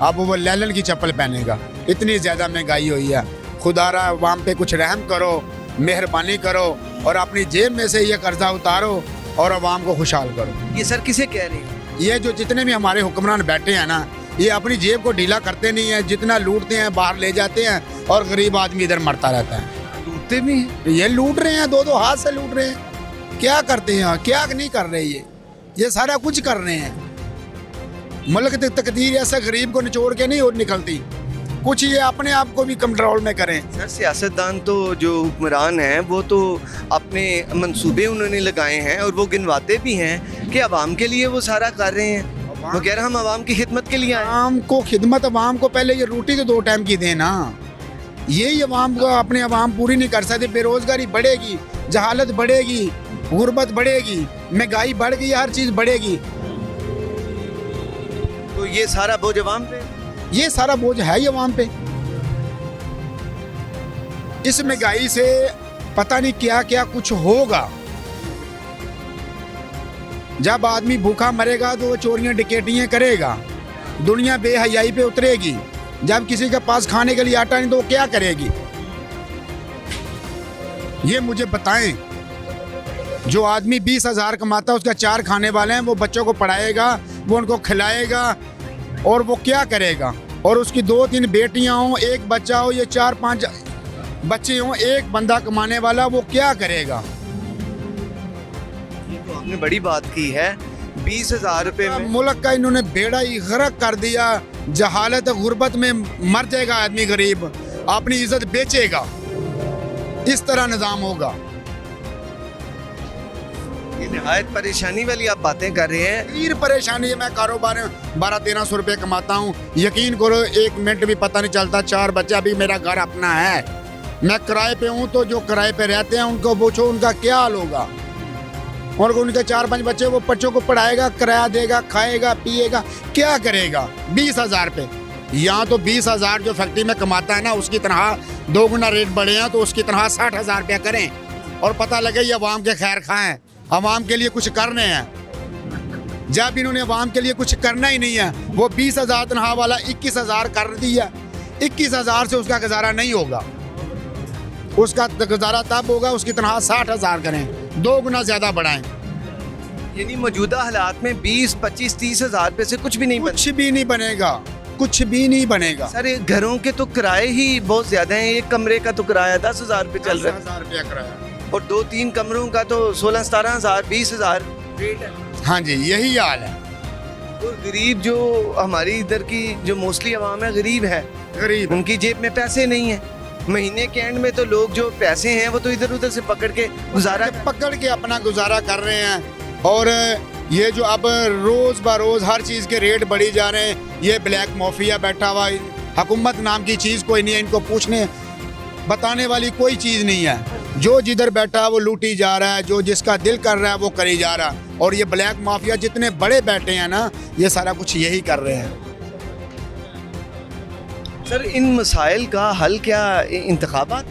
अब वो लैलन की चप्पल पहनेगा। इतनी ज़्यादा महंगाई हुई है। खुदारा अवाम पे कुछ रहम करो, मेहरबानी करो और अपनी जेब में से ये कर्जा उतारो और अवाम को खुशहाल करो। ये सर किसे कह रहे हैं? ये जो जितने भी हमारे हुक्मरान बैठे हैं ना, ये अपनी जेब को ढीला करते नहीं है, जितना लूटते हैं बाहर ले जाते हैं और गरीब आदमी इधर मरता रहता है। लूटते भी हैं? ये लूट रहे हैं, 2-2 हाथ से लूट रहे हैं। क्या करते हैं, क्या नहीं कर रहे? ये सारा कुछ कर रहे हैं। मुल्क की तकदीर ऐसा गरीब को निचोड़ के नहीं और निकलती, कुछ ये अपने आप को भी कंट्रोल में करें। सर सियासतदान तो जो हुक्मरान हैं वो तो अपने मंसूबे उन्होंने लगाए हैं और वो गिनवाते भी हैं कि अवाम के लिए वो सारा कर रहे हैं। वो कह रहे हम अवाम की खिदमत के लिए आए। आवाम को खिदमत, अवाम को पहले ये रोटी तो 2 टाइम की देना। यही अवाम को अपने अवाम पूरी नहीं कर सकते। बेरोजगारी बढ़ेगी, जहालत बढ़ेगी, गुर्बत बढ़ेगी, महंगाई बढ़ गई, हर चीज़ बढ़ेगी। तो ये सारा बोझ अवाम पे, ये सारा बोझ है ही अवाम पे। इस महंगाई से पता नहीं क्या क्या कुछ होगा। जब आदमी भूखा मरेगा तो वो चोरियां डकैतियां करेगा, दुनिया बेहयाई पे उतरेगी। जब किसी के पास खाने के लिए आटा नहीं तो वो क्या करेगी? ये मुझे बताएं। जो आदमी 20,000 कमाता है, उसका 4 खाने वाले हैं, वो बच्चों को पढ़ाएगा, वो उनको खिलाएगा और वो क्या करेगा? और उसकी 2-3 बेटियां हों, 1 बच्चा हो, ये 4-5 बच्चे हों, एक बंदा कमाने वाला, वो क्या करेगा? तो आपने बड़ी बात की है। 20,000 रुपये में मुल्क का इन्होंने बेड़ा ही गर्क कर दिया। जहालत गुर्बत में मर जाएगा आदमी, गरीब अपनी इज्जत बेचेगा। इस तरह निज़ाम होगा। ये निहायत परेशानी वाली आप बातें कर रहे हैं। फिर परेशानी है। मैं कारोबार 1200-1300 रुपये कमाता हूँ, यकीन करो 1 मिनट भी पता नहीं चलता। 4 बच्चा भी, मेरा घर अपना है, मैं किराए पे हूँ। तो जो किराए पे रहते हैं उनको पूछो उनका क्या हाल होगा। और उनके 4-5 बच्चे, वो बच्चों को पढ़ाएगा, किराया देगा, खाएगा, पिएगा, क्या करेगा? 20,000 पे। यहाँ तो 20,000 जो फैक्ट्री में कमाता है ना, उसकी तरह 2 गुना रेट बढ़े हैं, तो उसकी तरह 60,000 रुपया करें और पता लगे ये अवाम के खैर खाएँ, अवाम के लिए कुछ करने हैं। जब इन्होंने अवाम के लिए कुछ करना ही नहीं है, वो 20,000 तनख्वाह वाला 21,000 कर दिया। 21,000 से उसका गुजारा नहीं होगा, उसका गुजारा तब होगा उसकी तनख्वाह 60,000 करें, 2 गुना ज़्यादा बढ़ाएं। यानी मौजूदा हालात में 20, 25, 30,000 रुपये से कुछ भी नहीं कुछ भी नहीं बनेगा, कुछ भी नहीं बनेगा। सर ये घरों के तो किराए ही बहुत ज्यादा हैं। एक कमरे का तो किराया 10,000 रुपये चल रहा है 10,000 रुपया किराया, और 2-3 कमरों का तो 16-17,000, 20,000 रेट है। हाँ जी यही हाल है। और गरीब जो हमारी इधर की जो मोस्टली आवाम है गरीब है, गरीब उनकी जेब में पैसे नहीं है। महीने के एंड में तो लोग जो पैसे हैं वो तो इधर उधर से पकड़ के गुजारा पकड़ के अपना गुजारा कर रहे हैं। और ये जो अब रोज़ बरोज़ हर चीज़ के रेट बढ़ी जा रहे हैं, ये ब्लैक माफिया बैठा हुआ, हुकूमत नाम की चीज़ कोई नहीं है, इनको पूछने बताने वाली कोई चीज़ नहीं है। जो जिधर बैठा है वो लूटी जा रहा है, जो जिसका दिल कर रहा है वो करी जा रहा है। और ये ब्लैक माफिया जितने बड़े बैठे हैं ना, ये सारा कुछ यही कर रहे हैं। सर इन मसाइल का हल क्या इंतखाबात?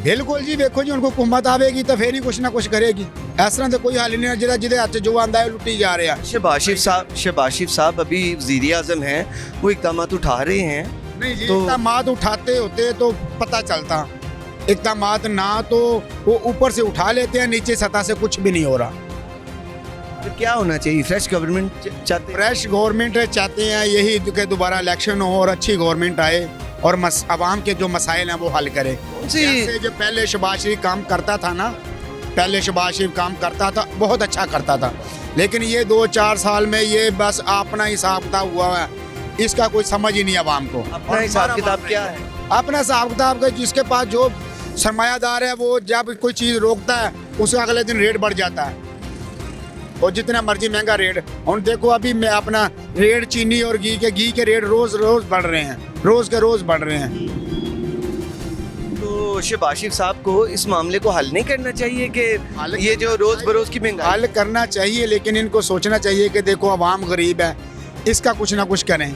बिल्कुल जी, देखो जी उनको हुकूमत आवेगी तो फिर ही कुछ ना कुछ करेगी। इस तरह से कोई हल नहीं है, जिधर जिधर हथ जो आंदा है लुटी जा रहे हैं। शहबाज शरीफ साहब अभी वज़ीर आज़म हैं, वो इक़दाम उठा रहे हैं। नहीं जी, तो- इक़दामात उठाते होते तो पता चलता, इक़दामात ना तो वो ऊपर से उठा लेते हैं, नीचे सतह से कुछ भी नहीं हो रहा। तो क्या होना चाहिए? फ्रेश गवर्नमेंट चाहते हैं? फ्रेश गवर्नमेंट चाहते हैं यही कि दोबारा इलेक्शन हो और अच्छी गवर्नमेंट आए और आवाम के जो मसाइल हैं वो हल करे। जैसे जो पहले शहबाज शरीफ काम करता था ना, पहले शहबाज शरीफ काम करता था, बहुत अच्छा करता था, लेकिन ये 2-4 साल में ये बस अपना हिसाब किताब हुआ है, इसका कोई समझ ही नहीं आवाम को। अपना हिसाब किताब क्या है? अपना हिसाब किताब का जिसके पास जो सरमायादार है वो जब कोई चीज़ रोकता है उसका अगले दिन रेट बढ़ जाता है, और जितना मर्जी महंगा रेट। और देखो अभी मैं अपना रेट चीनी और घी के रेट रोज रोज बढ़ रहे हैं, रोज के रोज बढ़ रहे हैं। तो शहबाज शरीफ साहब को इस मामले को हल नहीं करना चाहिए कि ये जो रोज बरोज की महंगाई? हल करना चाहिए, लेकिन इनको सोचना चाहिए कि देखो आवाम गरीब है, इसका कुछ ना कुछ करें।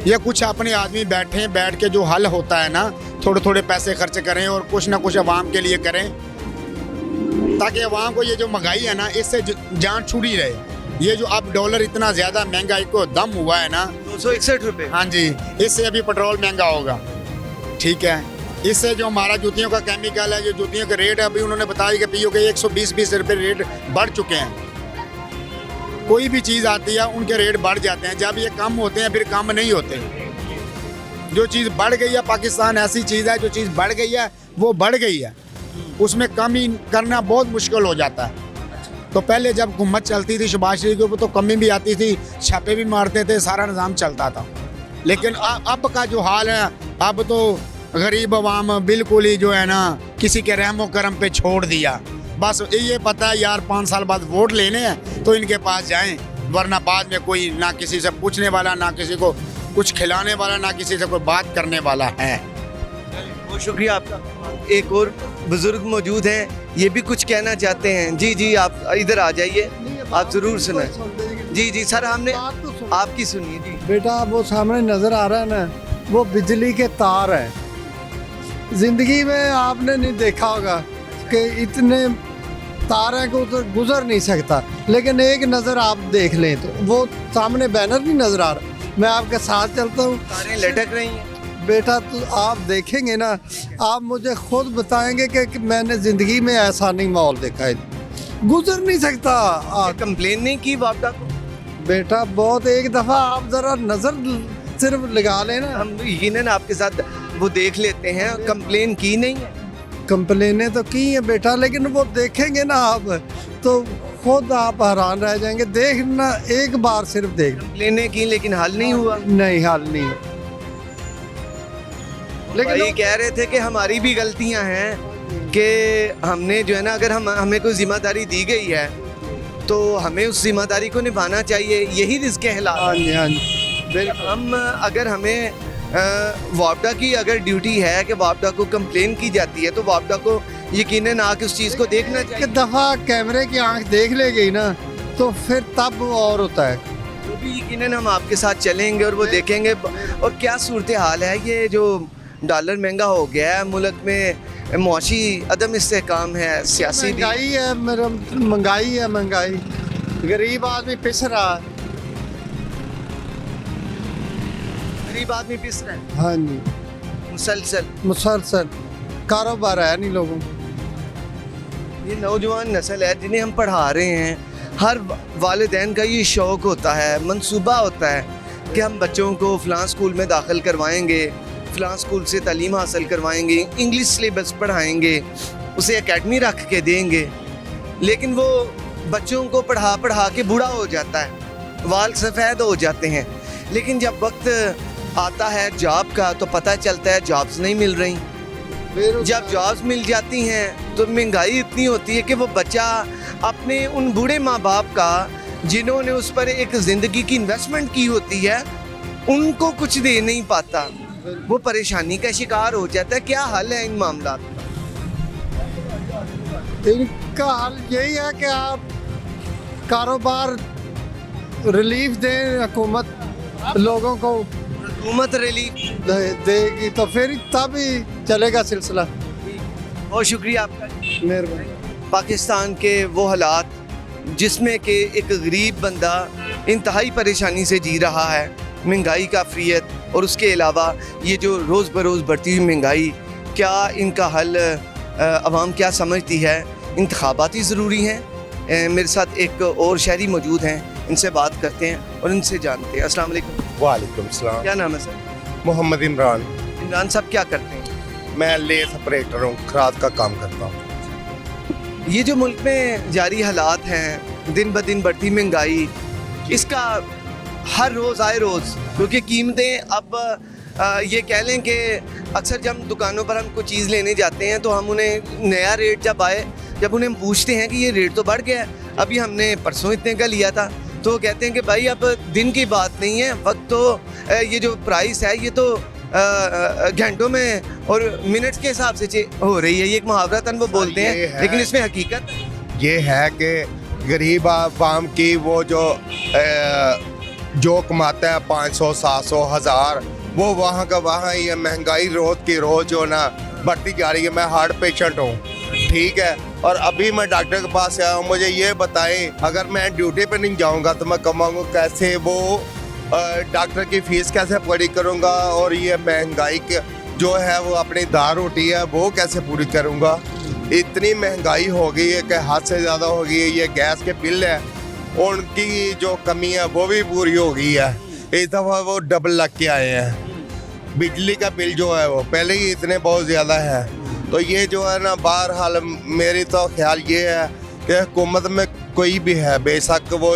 या कुछ अपने आदमी बैठ के जो हल होता है ना, थोड़े थोड़े पैसे खर्च करें और कुछ ना कुछ आवाम के लिए करें, ताकि आवाम को ये जो महंगाई है ना इससे जान छुड़ी रहे। ये जो अब डॉलर इतना ज़्यादा महंगा को दम हुआ है ना, 261 रुपये। हाँ जी, इससे अभी पेट्रोल महंगा होगा, ठीक है। इससे जो हमारा जूतियों का केमिकल है, जो जूतियों के रेट है, अभी उन्होंने बताया कि पीओ के 120 रुपये रेट बढ़ चुके हैं। कोई भी चीज़ आती है उनके रेट बढ़ जाते हैं, जब ये कम होते हैं फिर कम नहीं होते। जो चीज़ बढ़ गई है, पाकिस्तान ऐसी चीज़ है जो चीज़ बढ़ गई है वो बढ़ गई है, उसमें कमी करना बहुत मुश्किल हो जाता है। तो पहले जब हुकूमत चलती थी शहबाज शरीफ के ऊपर तो कमी भी आती थी, छापे भी मारते थे, सारा निज़ाम चलता था। लेकिन अब का जो हाल है, अब तो गरीब अवाम बिल्कुल ही जो है ना किसी के रहमो करम पे छोड़ दिया। बस ये पता है यार 5 साल बाद वोट लेने हैं तो इनके पास जाएं, वरना बाद में कोई ना किसी से पूछने वाला, ना किसी को कुछ खिलाने वाला, ना किसी से कोई बात करने वाला है। बहुत शुक्रिया आपका। एक और बुजुर्ग मौजूद हैं, ये भी कुछ कहना चाहते हैं। जी जी, आप इधर आ जाइए, आप ज़रूर सुनाएं। जी जी सर, हमने आपकी सुनिए जी। बेटा वो सामने नज़र आ रहा है ना, वो बिजली के तार है। ज़िंदगी में आपने नहीं देखा होगा कि इतने तार हैं कि उधर गुजर नहीं सकता, लेकिन एक नज़र आप देख लें तो वो सामने बैनर नहीं नज़र आ रहा, मैं आपके साथ चलता हूँ, तारें लटक रही हैं। बेटा तो आप देखेंगे ना, आप मुझे खुद बताएंगे कि मैंने ज़िंदगी में ऐसा नहीं माहौल देखा है, गुजर नहीं सकता। कंप्लेन नहीं की वापडा को? बेटा बहुत, एक दफ़ा आप ज़रा नज़र सिर्फ लगा लेना। हम यकीनन आपके साथ वो देख लेते हैं, कंप्लेन की नहीं है? कंप्लेनें तो की हैं बेटा, लेकिन वो देखेंगे ना आप तो खुद आप हैरान रह जाएंगे। देखना एक बार सिर्फ देख। कंप्लेनें की लेकिन हल नहीं हुआ? नहीं, हल नहीं। लेकिन ये कह रहे थे कि हमारी भी गलतियां हैं कि हमने जो है ना, अगर हमें कोई जिम्मेदारी दी गई है तो हमें उस जिम्मेदारी को निभाना चाहिए, यही रिस्क हालात। हाँ जी, हाँ जी, बिल्कुल। हम अगर हमें वापडा की अगर ड्यूटी है कि वापडा को कंप्लेन की जाती है तो वापडा को यकीनन आके उस चीज़ को देखना चाहिए। एक दफ़ा कैमरे की आंख देख ले गई ना तो फिर तब और होता है। तो भी यकीनन हम आपके साथ चलेंगे और वो देखेंगे। और क्या सूरत हाल है, ये जो डॉलर महंगा हो गया है, मुल्क में मुआशी अदम इस्तेहकाम है, सियासी महंगाई है, मेरा महंगाई है, महंगाई गरीब आदमी पिस रहा है। गरीब आदमी पिस रहा है हाँ जी, मुसलसल। मुसलसल कारोबार है नहीं लोगों को। ये नौजवान नस्ल है जिन्हें हम पढ़ा रहे हैं, हर वालिदैन का ये शौक़ होता है, मंसूबा होता है कि हम बच्चों को फ़लाँ स्कूल में दाखिल करवाएंगे, फ़लाँ स्कूल से तालीम हासिल करवाएंगे, इंग्लिश सिलेबस पढ़ाएंगे, उसे एकेडमी रख के देंगे। लेकिन वो बच्चों को पढ़ा पढ़ा के बूढ़ा हो जाता है, वाल सफ़ेद हो जाते हैं। लेकिन जब वक्त आता है जॉब का तो पता चलता है जॉब्स नहीं मिल रही। जब जॉब्स मिल जाती हैं तो महंगाई इतनी होती है कि वो बच्चा अपने उन बूढ़े माँ बाप का जिन्होंने उस पर एक ज़िंदगी की इन्वेस्टमेंट की होती है उनको कुछ दे नहीं पाता, वो परेशानी का शिकार हो जाता है। क्या हल है इन मामला का? इनका हल यही है कि आप कारोबार रिलीफ दें, हुकूमत लोगों को हुकूमत रिलीफ देगी तो फिर तब ही चलेगा सिलसिला। बहुत शुक्रिया आपका। मेहरबानी। पाकिस्तान के वो हालात जिसमें कि एक गरीब बंदा इंतहाई परेशानी से जी रहा है, महंगाई का फ्रियत और उसके अलावा ये जो रोज़ बरोज़ बढ़ती हुई महंगाई, क्या इनका हल आवाम क्या समझती है? इंतखाबाती ज़रूरी हैं। मेरे साथ एक और शहरी मौजूद हैं, इनसे बात करते हैं और इनसे जानते हैं। अस्सलाम वालेकुम। वालेकुम सलाम। क्या नाम है सर? मोहम्मद इमरान। इमरान साहब क्या करते हैं? मैं लेस ऑपरेटर हूँ, खराद का काम करता हूँ। ये जो मुल्क में जारी हालात हैं, दिन ब दिन बढ़ती महंगाई, इसका हर रोज़ आए रोज़, क्योंकि कीमतें अब ये कह लें कि अक्सर जब दुकानों पर हम कोई चीज़ लेने जाते हैं तो हम उन्हें नया रेट जब उन्हें हम पूछते हैं कि ये रेट तो बढ़ गया है, अभी हमने परसों इतने का लिया था, तो वो कहते हैं कि भाई अब दिन की बात नहीं है, वक्त तो ये जो प्राइस है ये तो घंटों में और मिनट्स के हिसाब से हो रही है। ये एक मुहावरतन वो बोलते हैं, लेकिन इसमें हकीकत ये है कि गरीब आवाम की वो जो कमाता है 500, 700, 1000, वो वहाँ का वहाँ ही है। महंगाई रोज़ की रोज़ जो ना बढ़ती जा रही है। मैं हार्ट पेशेंट हूँ, ठीक है, और अभी मैं डॉक्टर के पास आया हूँ। मुझे ये बताएं, अगर मैं ड्यूटी पे नहीं जाऊँगा तो मैं कमाऊँगा कैसे? वो डॉक्टर की फ़ीस कैसे पूरी करूँगा? और ये महंगाई के जो है वो अपनी दाल रोटी है वो कैसे पूरी करूँगा? इतनी महंगाई हो गई है कि हद से ज़्यादा हो गई है। ये गैस के बिल है, उनकी जो कमी है वो भी पूरी हो गई है। इस दफ़ा वो डबल लग के आए हैं। बिजली का बिल जो है वो पहले ही इतने बहुत ज़्यादा है। तो ये जो है ना, बहरहाल मेरी तो ख्याल ये है कि हुकूमत में कोई भी है, बेशक वो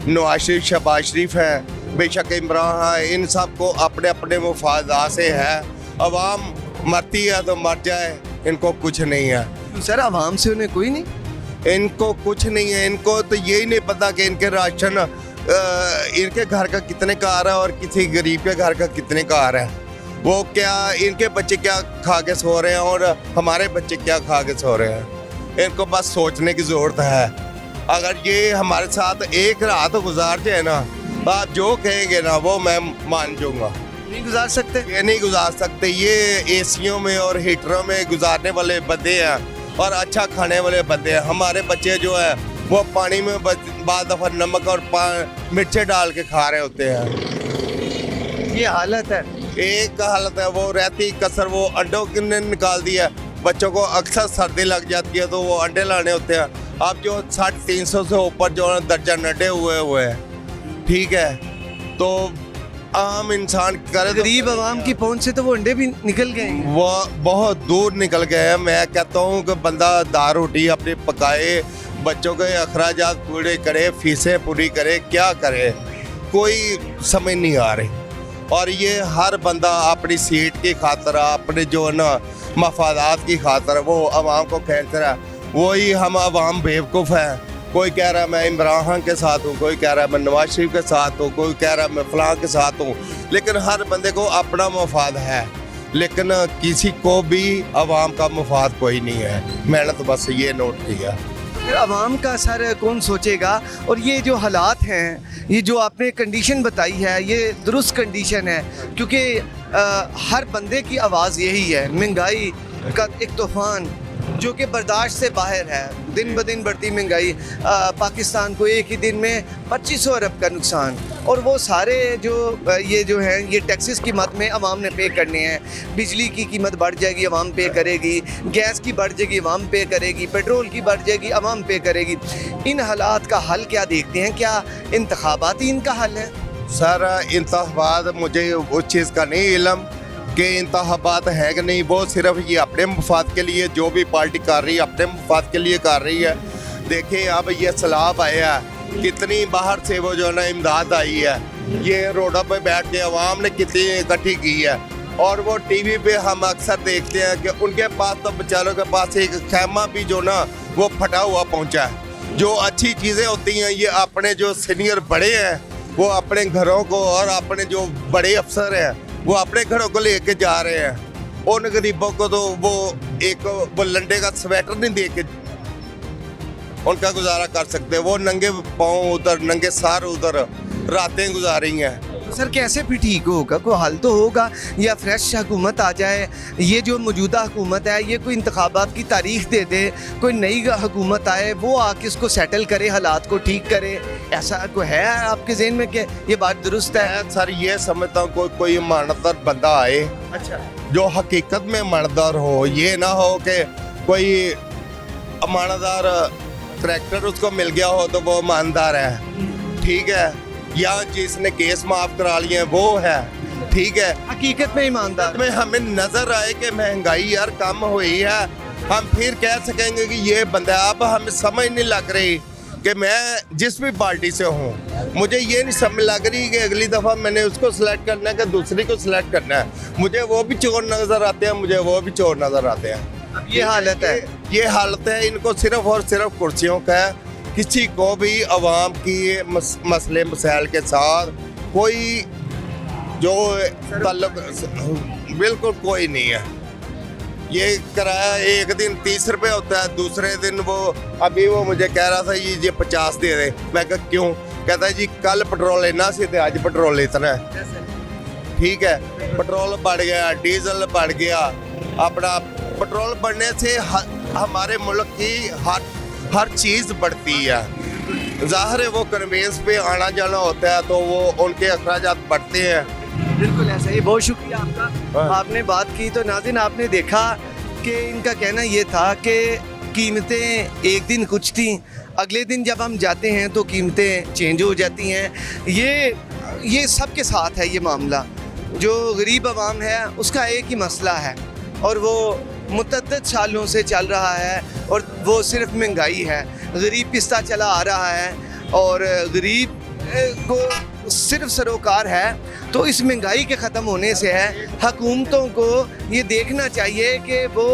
नवाज शरीफ, शहबाज शरीफ है, बेशक इमरान है, इन सब को अपने अपने मुफादा से है। अवाम मरती है तो मर जाए, इनको कुछ नहीं है। सर आवाम से उन्हें कोई नहीं, इनको कुछ नहीं है। इनको तो यही नहीं पता कि इनके राशन इनके घर का कितने का आ रहा है और किसी गरीब के घर का कितने का आ रहा है। वो क्या, इनके बच्चे क्या खा के सो रहे हैं और हमारे बच्चे क्या खा के सो रहे हैं। इनको बस सोचने की ज़रूरत है। अगर ये हमारे साथ एक रात गुजार जाए ना, आप जो कहेंगे ना वो मैं मान जाऊँगा। नहीं गुजार सकते? ये नहीं गुजार सकते। ये एसियों में और हीटरों में गुजारने वाले बंदे हैं और अच्छा खाने वाले बंदे हैं। हमारे बच्चे जो है वो पानी में बाद दफ़ा नमक और मिर्चे डाल के खा रहे होते हैं। ये हालत है। एक हालत है, वो रहती कसर, वो अंडों की निकाल दिया। बच्चों को अक्सर सर्दी लग जाती है तो वो अंडे लाने होते हैं। अब जो 350 से ऊपर जो है दर्जन अंडे हुए हैं, ठीक है, तो आम इंसान करे तो गरीब आवाम की पहुंच से तो वो अंडे भी निकल गए हैं। वो बहुत दूर निकल गए हैं। मैं कहता हूँ कि बंदा दाल रोटी अपनी पकाए, बच्चों के अखराजात पूरे करे, फीसें पूरी करे, क्या करे, कोई समझ नहीं आ रही। और ये हर बंदा अपनी सीट की खातर, अपने जो ना मफादात की खातर वो आवाम को खेलते रहा। वही हम आवाम बेवकूफ़ हैं। कोई कह रहा है मैं इमरान खान के साथ हूँ, कोई कह रहा है मैं नवाज शरीफ के साथ हूँ, कोई कह रहा है मैं फलां के साथ हूँ, लेकिन हर बंदे को अपना मफाद है। लेकिन किसी को भी आवाम का मफाद कोई नहीं है। मैंने तो बस ये नोट किया। फिर आवाम का असर कौन सोचेगा? और ये जो हालात हैं, ये जो आपने कंडीशन बताई है, ये दुरुस्त कंडीशन है, क्योंकि हर बंदे की आवाज़ यही है। महंगाई का एक तूफ़ान जो कि बर्दाश्त से बाहर है। दिन ब दिन बढ़ती महंगाई, पाकिस्तान को एक ही दिन में 2500 अरब का नुकसान, और वो सारे जो हैं ये टैक्सेस की मद में अवाम ने पे करने हैं। बिजली की कीमत बढ़ जाएगी, अवाम पे करेगी, गैस की बढ़ जाएगी, अवाम पे करेगी, पेट्रोल की बढ़ जाएगी, अवाम पे करेगी। इन हालात का हल क्या देखते हैं? क्या इंतखाबात ही इनका हल है? सर इंतखाबात मुझे उस चीज़ का नहीं इलम कि इंतखाबात है कि नहीं, वो सिर्फ ये अपने मफाद के लिए जो भी पार्टी कर रही है अपने मफाद के लिए कर रही है। देखिए अब ये सैलाब आया है, कितनी बाहर से वो जो है ना इमदाद आई है, ये रोडों पे बैठ के अवाम ने कितनी इकट्ठी की है। और वो टीवी पे हम अक्सर देखते हैं कि उनके पास तो बेचारों के पास एक खैमा भी जो ना वो फटा हुआ पहुंचा है। जो अच्छी चीज़ें होती हैं ये अपने जो सीनियर बड़े हैं वो अपने घरों को, और अपने जो बड़े अफसर हैं वो अपने घरों को लेके जा रहे हैं। उन गरीबों को तो वो लंडे का स्वेटर नहीं दे के उनका गुजारा कर सकते। वो नंगे पाँव उधर, नंगे सार उधर रातें गुजारी हैं। सर कैसे भी ठीक होगा? कोई हल तो होगा, या फ्रेश हुकूमत आ जाए। ये जो मौजूदा हुकूमत है ये कोई इंतखाबात की तारीख दे दे, कोई नई हुकूमत आए वो आके इसको सेटल करे, हालात को ठीक करे। ऐसा कोई है आपके जहन में कि ये बात दुरुस्त है? मैं सर ये समझता हूँ कोई ईमानदार बंदा आए, अच्छा, जो हकीकत में ईमानदार हो। ये ना हो कि कोई ईमानदार करैक्टर उसको मिल गया हो तो वो ईमानदार है, ठीक है, या जिसने केस माफ करा लिए वो है, ठीक है। हकीकत में ईमानदार में हमें नजर आए कि महंगाई यार कम हुई है, हम फिर कह सकेंगे कि ये बंदा। अब हमें समझ नहीं लग रही कि मैं जिस भी पार्टी से हूँ, मुझे ये नहीं समझ लग रही कि अगली दफ़ा मैंने उसको सिलेक्ट करना है कि दूसरी को सिलेक्ट करना है। मुझे वो भी चोर नज़र आते हैं, मुझे वो भी चोर नज़र आते हैं। ये हालत है, ये हालत है। इनको सिर्फ और सिर्फ कुर्सियों का है, किसी को भी आवाम की मसले मसाइल के साथ कोई जो ताल्लुक बिल्कुल कोई नहीं है। ये किराया एक दिन 30 रुपये होता है, दूसरे दिन वो अभी वो मुझे कह रहा था ये 50 दे दे। मैं कहा क्यों? कहता है जी कल पेट्रोल इतना सी थे, आज पेट्रोल इतना है। ठीक है, पेट्रोल बढ़ गया, डीजल बढ़ गया। अपना पेट्रोल बढ़ने से हमारे मुल्क की हर चीज़ बढ़ती है। ज़ाहिर है वो कन्वेंस पे आना जाना होता है तो वो उनके अखराजात बढ़ते हैं। बिल्कुल ऐसा ही। बहुत शुक्रिया आपका, आपने बात की। तो नाज़रीन आपने देखा कि इनका कहना ये था कि कीमतें एक दिन कुछ थी, अगले दिन जब हम जाते हैं तो कीमतें चेंज हो जाती हैं। ये सबके साथ है ये मामला। जो गरीब आवाम है उसका एक ही मसला है और वो मुतअद्दिद सालों से चल रहा है, और वो सिर्फ महंगाई है। गरीब पिसता चला आ रहा है और गरीब को सिर्फ सरोकार है। तो इस महंगाई के ख़त्म होने से है हुकूमतों को ये देखना चाहिए कि वो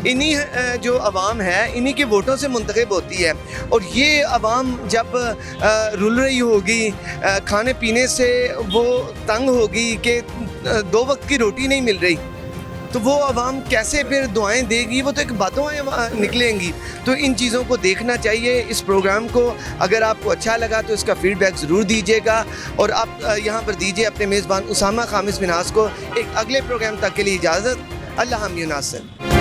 इन्हीं जो अवाम है इन्हीं के वोटों से मुंतखब होती है, और ये अवाम जब रुल रही होगी, खाने पीने से वो तंग होगी कि 2 वक्त की रोटी नहीं मिल रही, तो वो अवाम कैसे फिर दुआएं देगी? वो तो एक बातों निकलेंगी। तो इन चीज़ों को देखना चाहिए। इस प्रोग्राम को अगर आपको अच्छा लगा तो इसका फीडबैक ज़रूर दीजिएगा, और आप यहाँ पर दीजिए अपने मेज़बान उसामा खामिस मिनास को एक अगले प्रोग्राम तक के लिए इजाज़त। अल्लाह हम नासिर।